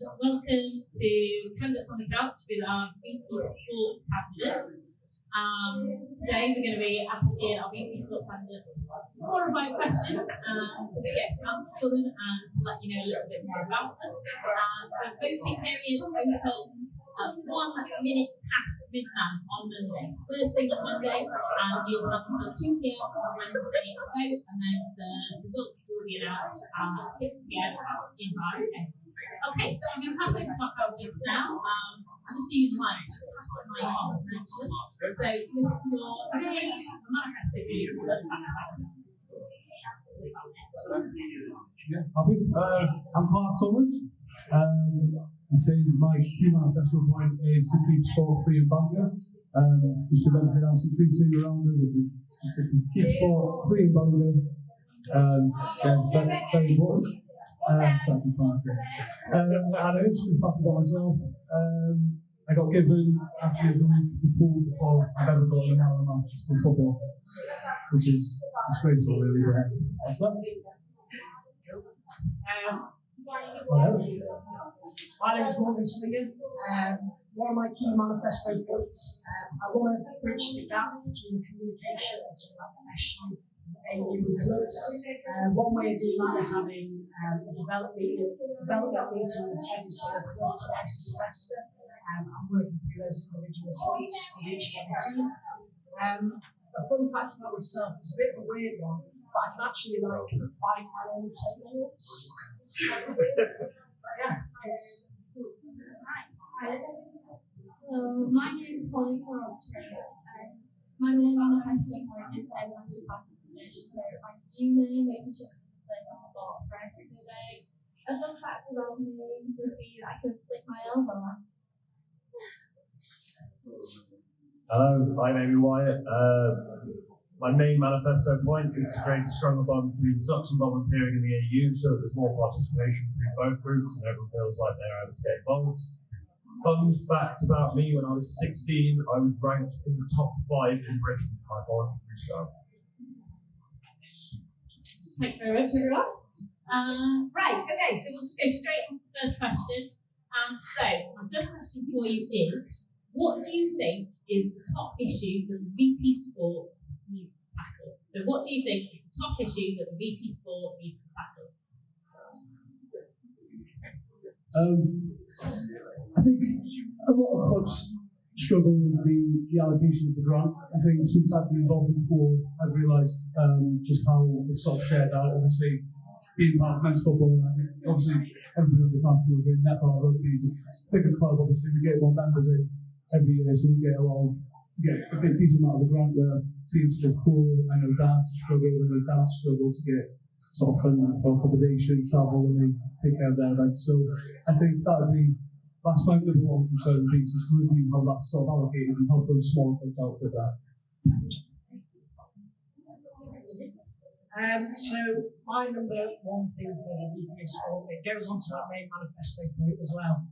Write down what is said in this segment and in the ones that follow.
welcome to Candidates on the Couch with our VP Sports candidates. Today we're going to be asking our VP Sports candidates 4 or 5 questions just to get some answers for them and to let you know a little bit more about them. The voting period opens at 1 minute past midnight on Monday. First thing on Monday, and you'll have until 2 p.m. on Wednesday to vote, and then the results will be announced at 6 p.m. in Friday. Okay, so I'm going to pass over to my candidates now. I'll just do you the mic, so pass the mic on essentially. So, your name, the manifesto view, I'm Clark Thomas. I say my key manifesto point is to keep sport free in Bangor. Just with everything else that's been seen around us, just to keep sport free in Bangor. Very important. And an interesting fact about myself, I got given athlete of the week before I've ever got a man of the match in football, which is disgraceful really, but that's that. My name is Morgan Slinger. One of my key manifesto points, I want to bridge the gap between the communication between SU, AU and clubs. One way of doing that is having a development meeting with every single club twice a semester. I'm working through those individual points with each and every team. A fun fact about myself, it's a bit of a weird one, but I can actually write my own take notes. Yeah, thanks. Hello, my name is Holly Corruption. My main manifesto point is everyone's participation by uni, making sure there's a place in sport for everybody. A fun fact about me would be that I could flick my elbow. Hello, I'm Amy Wyatt. My main manifesto point is to create a stronger bond between SUCS and volunteering in the AU so that there's more participation between both groups and everyone feels like they're able to get involved. Fun fact about me, when I was 16, I was ranked in the top 5 in Britain by voluntary staff. Thank you very much, everyone. Right, okay, so we'll just go straight on to the first question. So, my first question for you is, what do you think is the top issue that the VP Sport needs to tackle? So, what do you think is the top issue that the VP Sport needs to tackle? I think a lot of clubs struggle with the allocation of the grant. I think since I've been involved in the pool, I've realised just how it's sort of shared out. Obviously, being part of men's football, I think obviously everyone on the council will be netball, rugby is a bigger club. Obviously, we get more members in every year, so we get a big decent amount of the grant where teams just pool. I know dance struggle, to get sort of funding for accommodation, travel, and they take care of their events. So I think that would be, that's my number one concern, is to review how that's sort of allocated and help those small clubs out with that. So my number one thing for the VP of Sport, it goes on to that main manifesto point as well,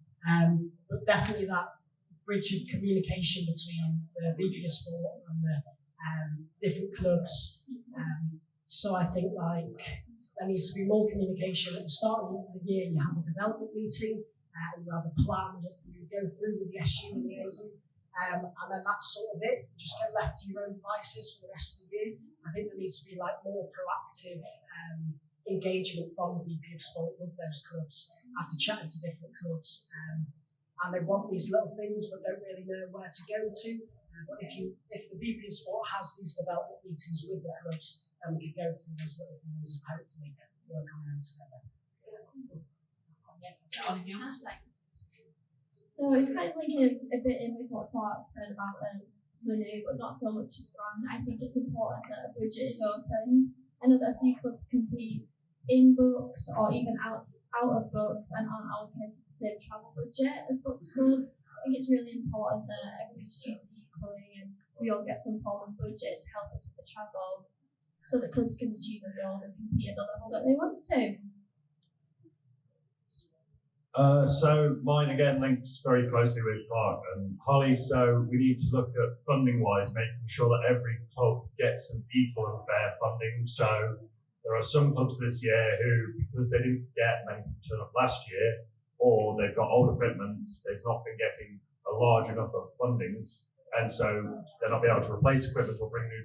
but definitely that bridge of communication between the VP of Sport and the different clubs. So I think there needs to be more communication. At the start of the year, you have a development meeting, and you have a plan that you go through with the SU and the AU, and then that's sort of it. You just get left to your own devices for the rest of the year. I think there needs to be more proactive engagement from the VP of Sport with those clubs after chatting to different clubs, and they want these little things but don't really know where to go to. But if the VP of Sport has these development meetings with the clubs, then we can go through those little things and hopefully work on them together. So it's kind of linking a bit in with what Clark said about money, but not so much as grant. I think it's important that a budget is open. I know that a few clubs compete in books or even out of books and aren't allocated the same travel budget as books clubs. I think it's really important that everybody's treated equally and we all get some form of budget to help us with the travel so that clubs can achieve their goals and compete at the level that they want to. So mine again links very closely with Clark and Holly. So we need to look at funding-wise, making sure that every club gets some equal and fair funding. So there are some clubs this year who, because they didn't get many people turn up last year, or they've got old equipment, they've not been getting a large enough of funding, and so they're not being able to replace equipment or bring new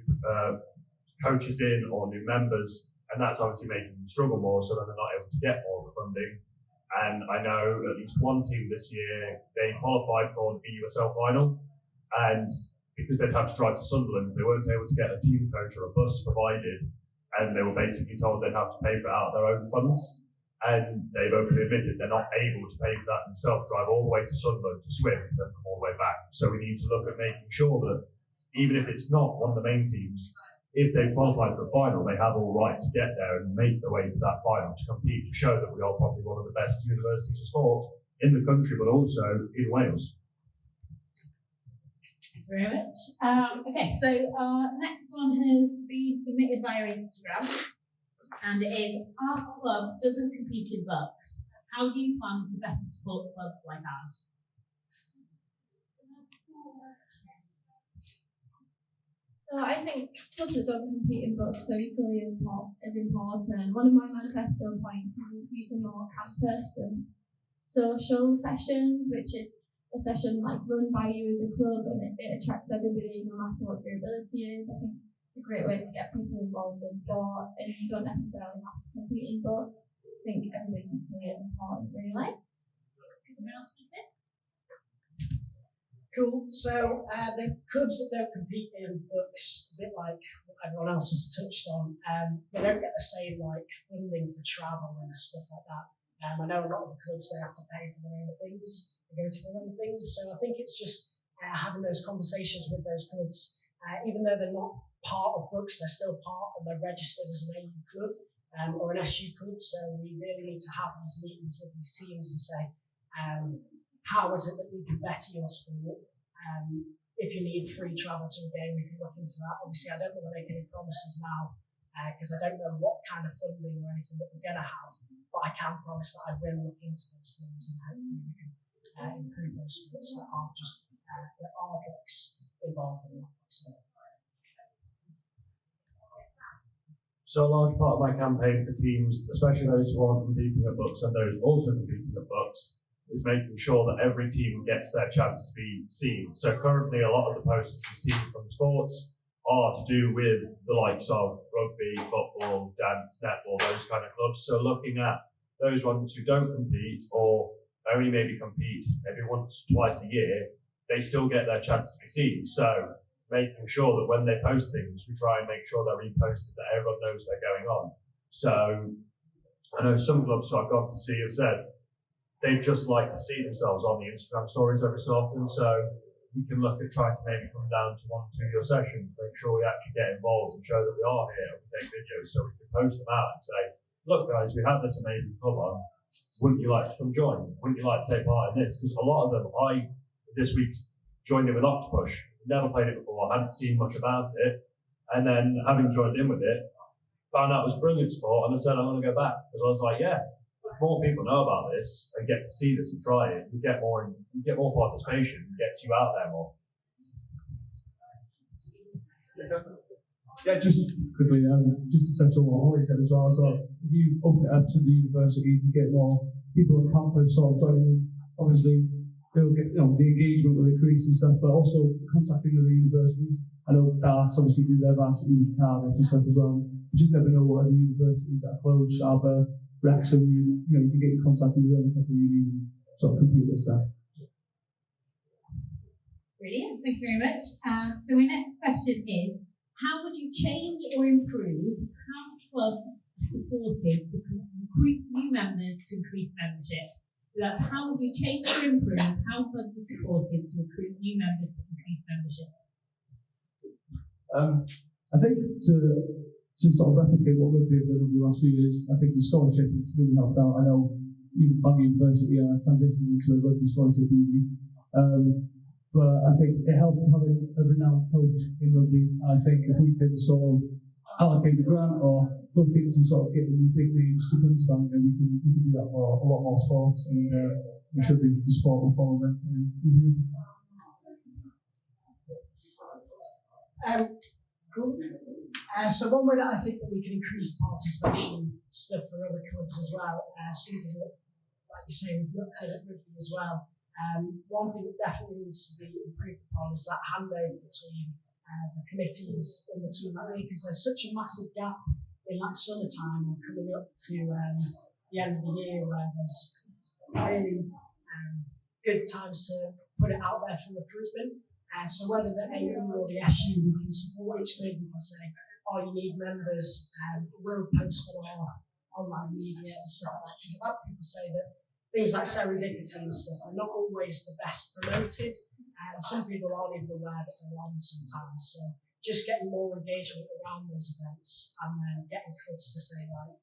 coaches in or new members, and that's obviously making them struggle more, so then they're not able to get more of the funding. And I know at least one team this year, they qualified for the USL final, and because they'd had to drive to Sunderland, they weren't able to get a team coach or a bus provided, and they were basically told they'd have to pay for it out of their own funds. And they've openly admitted they're not able to pay for that themselves, drive all the way to Sunderland to swim, to then come all the way back. So we need to look at making sure that even if it's not one of the main teams, if they've qualified for a final, they have all right to get there and make their way to that final to compete, to show that we are probably one of the best universities for sport in the country, but also in Wales. Thank you very much. Okay, so our next one has been submitted via Instagram, and it is: our club doesn't compete in books. How do you plan to better support clubs like ours? So I think clubs that don't compete in books are equally as important. One of my manifesto points is increasing more campus and social sessions, which is a session like run by you as a club, and it attracts everybody no matter what your ability is. I think it's a great way to get people involved in sport, and you don't necessarily have to compete in books. I think everybody's equally as important, really. Anyone else want to? Cool. So the clubs that don't compete in books, a bit like what everyone else has touched on, they don't get the same like funding for travel and stuff like that. I know a lot of the clubs, they have to pay for their own things, they go to their own things. So I think it's just having those conversations with those clubs, even though they're not part of books, they're still part, and they're registered as an AU club or an SU club. So we really need to have these meetings with these teams and say, how is it that we can better your sport? If you need free travel to a game, we can look into that. Obviously, I don't want to make any promises now because I don't know what kind of funding or anything that we're going to have, but I can promise that I will look into those things and hopefully we can improve those sports that aren't just that are books involved in that. So a large part of my campaign for teams, especially those who aren't competing at books and those also competing at books, is making sure that every team gets their chance to be seen. So currently a lot of the posters you see from sports are to do with the likes of rugby, football, dance, netball, those kind of clubs. So looking at those ones who don't compete or only maybe compete maybe once, twice a year, they still get their chance to be seen. So making sure that when they post things, we try and make sure they're reposted, that everyone knows they're going on. So I know some clubs who I've gone to see have said, they'd just like to see themselves on the Instagram stories every so often, so we can look at trying to maybe come down to 1 or 2 of your sessions, make sure we actually get involved and show that we are here and we take videos so we can post them out and say, look guys, we have this amazing club on, wouldn't you like to come join? Wouldn't you like to take part in this? Because a lot of them, I this week joined in with Octopus, never played it before, hadn't seen much about it, and then having joined in with it, found out it was a brilliant sport and I said I want to go back, because I was like, yeah, more people know about this and get to see this and try it, you get more participation, it gets you out there more. Yeah, just quickly, just to touch on what Holly said as well. So if you open it up to the university, you get more people on campus sort of joining in. Obviously, they'll get, the engagement will increase and stuff, but also contacting other universities. I know DARS obviously do their varsity with Cardiff and stuff as well. You just never know what other universities that are close, Sharper, Wrexham, you can get in contact with them, a couple of unis and sort of compete with stuff. Brilliant, thank you very much. So my next question is, how would you change or improve how clubs are supported to recruit new members to increase membership? So that's how would you change or improve how clubs are supported to recruit new members to increase membership? I think to sort of replicate what rugby have done over the last few years, I think the scholarship has really helped out. I know Bangor University are transitioning into a rugby scholarship uni, but I think it helped having a renowned coach in rugby. I think if we can sort of allocate the grant or look into sort of getting these big names to come to Bangor, we can do that for a lot more sports, and I'm sure the sport will follow them. Cool. So one way that I think that we can increase participation stuff for other clubs as well, something that like you say, we've looked at it rugby as well. One thing that definitely needs to be improved upon is that handover between the committees in between that league, because there's such a massive gap in that summertime or coming up to the end of the year where there's really good times to put it out there for recruitment. So whether the AU or the SU, we can support each league. We can say, oh, you need members, we'll post on our online media and stuff like that. Because I've had people say that things like serendipity and stuff are not always the best promoted, and some people aren't even aware that they're on sometimes. So just getting more engagement around those events and then getting clubs to say, like,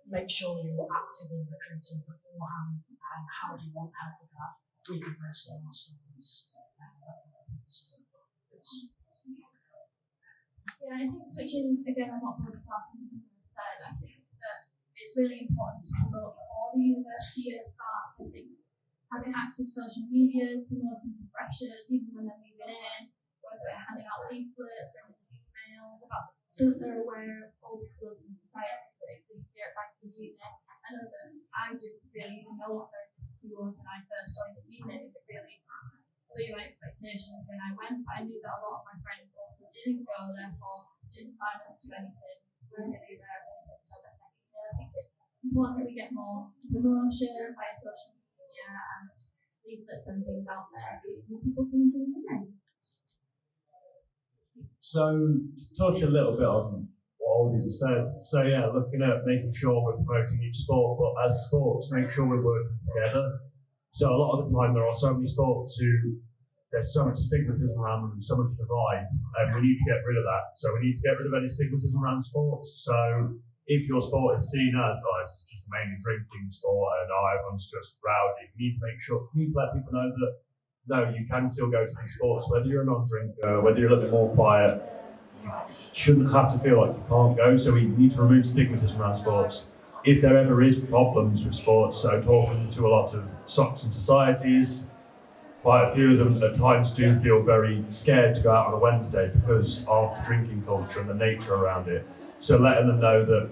make sure you're active in recruiting beforehand and how do you want help with that. We can post on our stories. Yeah, I think touching again on what Brother Parkinson said, I think that it's really important to promote all the university year starts. I think having active social medias, promoting to freshers, even when they're moving in, whether they're handing out leaflets and emails about so that they're aware of all the clubs and societies that exist here at Bank of Uni. I know that I didn't really even know what serendipity was when I first joined the unit. It really blew my expectations when I went, but I knew that a lot of my friends also didn't go, therefore didn't sign up to anything, weren't really aware of anything until their second year. I think it's important that we get more promotion via social media and leaflets and things out there to keep people coming to the event. So, to touch a little bit on what all these have said, so yeah, looking at making sure we're promoting each sport, but as sports, make sure we're working together. So a lot of the time there are so many sports who, there's so much stigmatism around them, so much divide, and we need to get rid of that. So we need to get rid of any stigmatism around sports. So if your sport is seen as, oh, it's just mainly drinking sport and oh, everyone's just rowdy, we need to make sure, we need to let people know that no, you can still go to these sports, whether you're a non-drinker, whether you're a little bit more quiet, you shouldn't have to feel like you can't go. So we need to remove stigmatism around sports. If there ever is problems with sports, so talking to a lot of SOCs and societies, quite a few of them at times do feel very scared to go out on a Wednesday because of the drinking culture and the nature around it. So letting them know that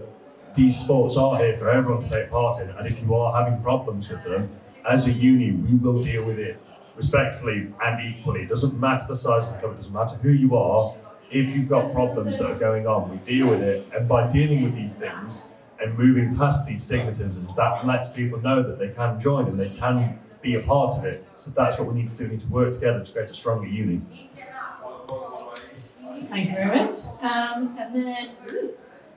these sports are here for everyone to take part in, and if you are having problems with them, as a uni, we will deal with it respectfully and equally. It doesn't matter the size of the club, it doesn't matter who you are. If you've got problems that are going on, we deal with it, and by dealing with these things and moving past these stigmatisms, that lets people know that they can join and they can be a part of it. So that's what we need to do. We need to work together to create a stronger uni. Thank you very much. And then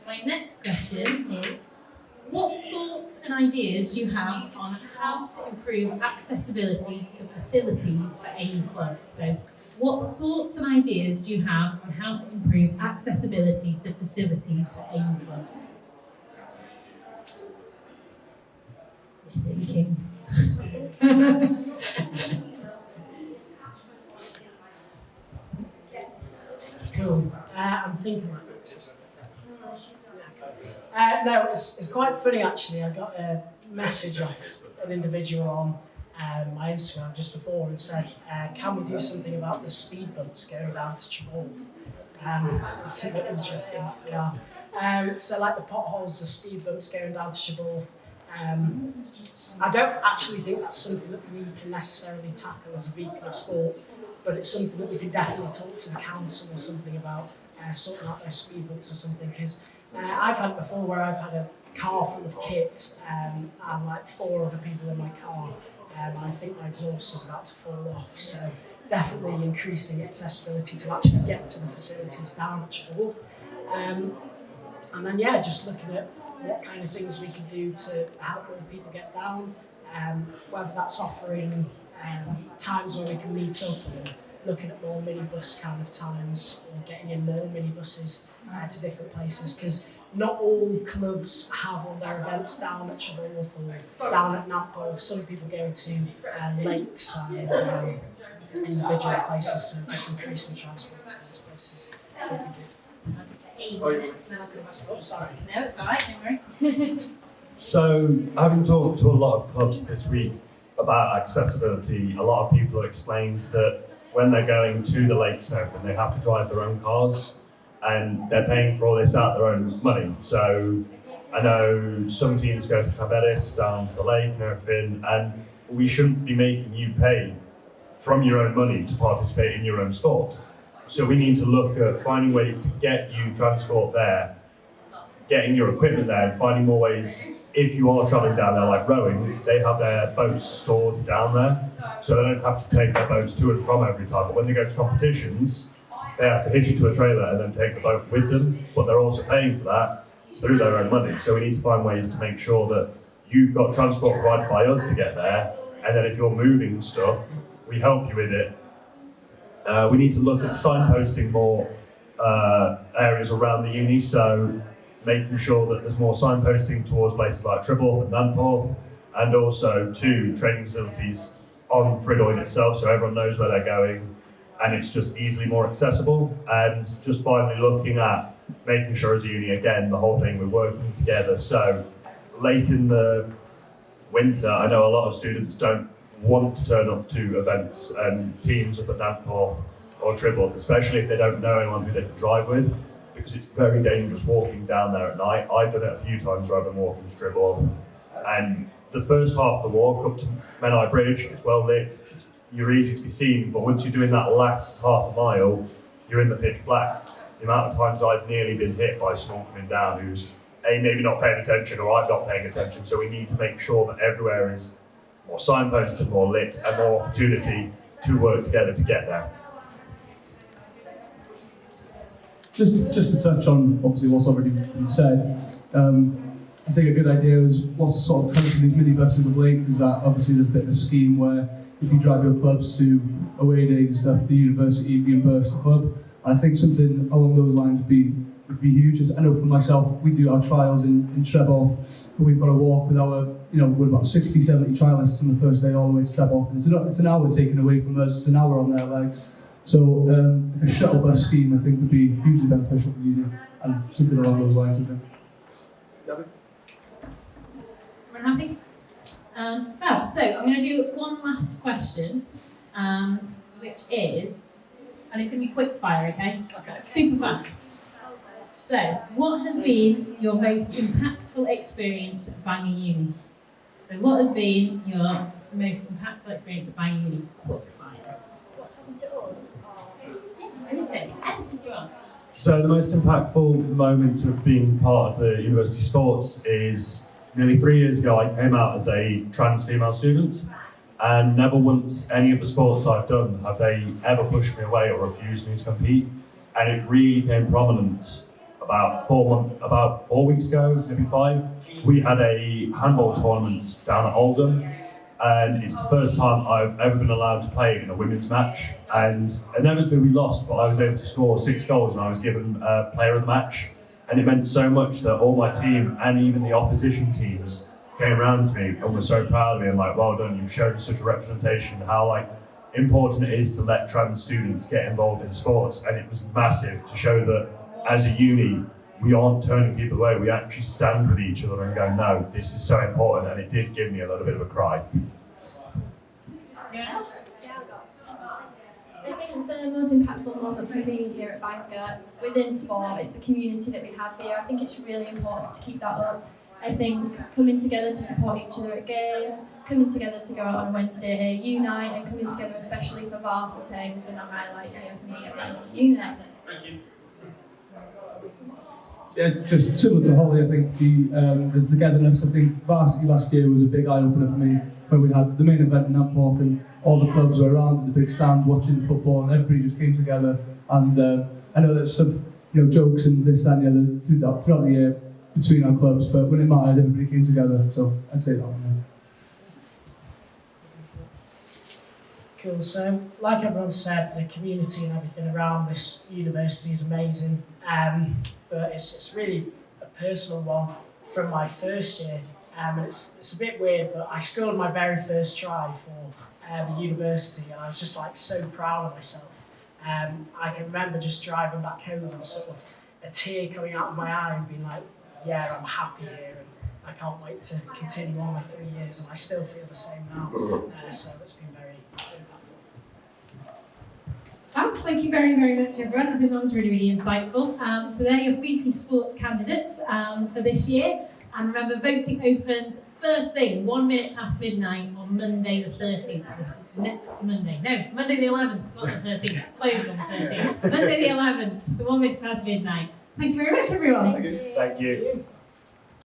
my next question is, what thoughts and ideas do you have on how to improve accessibility to facilities for AU clubs? So what thoughts and ideas do you have on how to improve accessibility to facilities for AU clubs? Thinking. Cool. I'm thinking about accessibility. No, it's quite funny actually. I got a message off an individual on my Instagram just before and said, can we do something about the speed bumps going down to Treborth? That's a bit interesting. Yeah. So like the potholes, the speed bumps going down to Treborth. I don't actually think that's something that we can necessarily tackle as a VP of sport, but it's something that we can definitely talk to the council or something about, sorting out those speed bumps or something, because I've had it before where I've had a car full of kit and like 4 other people in my car, and I think my exhaust is about to fall off, so definitely increasing accessibility to actually get to the facilities down at Treborth. And then yeah, just looking at what kind of things we can do to help more people get down, whether that's offering times where we can meet up, or looking at more minibus kind of times, or getting in more minibuses to different places, because not all clubs have all their events down at Treborth or down at Nampole. Some people go to lakes and individual places, so just increasing transport to those places would be good. 8 minutes, then I'll come back. Oh, sorry. No, it's alright, don't worry. So, having talked to a lot of clubs this week about accessibility, a lot of people have explained that when they're going to the lakes and everything, they have to drive their own cars, and they're paying for all this out of their own money. So, I know some teams go to Llanberis, down to the lake and everything, and we shouldn't be making you pay from your own money to participate in your own sport. So we need to look at finding ways to get you transport there, getting your equipment there, and finding more ways. If you are travelling down there like rowing, they have their boats stored down there, so they don't have to take their boats to and from every time. But when they go to competitions, they have to hitch it to a trailer and then take the boat with them, but they're also paying for that through their own money. So we need to find ways to make sure that you've got transport provided by us to get there, and then if you're moving stuff, we help you with it. We need to look at signposting more areas around the uni, so making sure that there's more signposting towards places like Tribborth and Nantporth, and also to training facilities on Frydoin itself, so everyone knows where they're going, and it's just easily more accessible. And just finally looking at making sure as a uni, again, the whole thing, we're working together. So late in the winter, I know a lot of students don't want to turn up to events and teams up at Nantporth or Tribborth, especially if they don't know anyone who they can drive with, because it's very dangerous walking down there at night. I've done it a few times where I've been walking to Tribborth, and the first half of the walk up to Menai Bridge is well lit, you're easy to be seen, but once you're doing that last half a mile, you're in the pitch black. The amount of times I've nearly been hit by someone coming down who's maybe not paying attention, or I'm not paying attention, so we need to make sure that everywhere is more signposted, more lit, and more opportunity to work together to get there. Just to touch on obviously what's already been said, I think a good idea is what's sort of coming from these minibuses of late is that obviously there's a bit of a scheme where if you drive your clubs to away days and stuff, the university reimburse the club. And I think something along those lines would be huge. As I know for myself, we do our trials in Tribborth, but we've got to walk with our, we're about 60, 70 trialists on the first day all the way to Tribborth, and it's an hour taken away from us, it's an hour on their legs. So a shuttle bus scheme, I think, would be hugely beneficial for the uni, and something along those lines, I think. Everyone happy? Fab. So I'm going to do one last question, which is, and it's going to be quick fire, okay? Okay. Super fast. So, what has been your most impactful experience at Bangor Uni? So, what has been your most impactful experience at Bangor Uni? Quick fire. What's happened to us? Yeah, anything you want. So the most impactful moment of being part of the university sports is nearly 3 years ago I came out as a trans female student, and never once any of the sports I've done have they ever pushed me away or refused me to compete. And it really became prominent about 4 weeks ago, maybe 5. We had a handball tournament down at Oldham, and it's the first time I've ever been allowed to play in a women's match. And inevitably we lost, but I was able to score 6 goals and I was given player of the match. And it meant so much that all my team and even the opposition teams came around to me and were so proud of me and like, well done, you've shown such a representation, how important it is to let trans students get involved in sports. And it was massive to show that as a uni, we aren't turning people away, we actually stand with each other and go, no, this is so important. And it did give me a little bit of a cry. Yes? I think the most impactful moment for me here at Bangor within sport is the community that we have here. I think it's really important to keep that up. I think coming together to support each other at games, coming together to go out on a Wednesday here, unite, and coming together especially for varsity has been a highlight here for me at Bangor Uni. Thank you. Yeah, just similar to Holly, I think the togetherness. I think varsity last year was a big eye opener for me when we had the main event in Nantporth and all the clubs were around in the big stand watching football, and everybody just came together. And I know there's some jokes and this and the other throughout the year between our clubs, but when it mattered, everybody came together. So I'd say that one. Cool. So, like everyone said, the community and everything around this university is amazing. But it's really a personal one from my first year. And it's a bit weird, but I scored my very first try for the university, and I was just so proud of myself. I can remember just driving back home and sort of a tear coming out of my eye and being like, yeah, I'm happy here, and I can't wait to continue on my 3 years, and I still feel the same now. So it's been very impactful. Thank you very, very much, everyone. I think that was really, really insightful. So they're your VP Sports candidates for this year. And remember, voting opens first thing, 1 minute past midnight on Monday the 13th. This is next Monday. No, Monday the 11th, not the 13th. Closed on the 13th. Monday the 11th, the 1 minute past midnight. Thank you very much, everyone. Thank you. Thank you.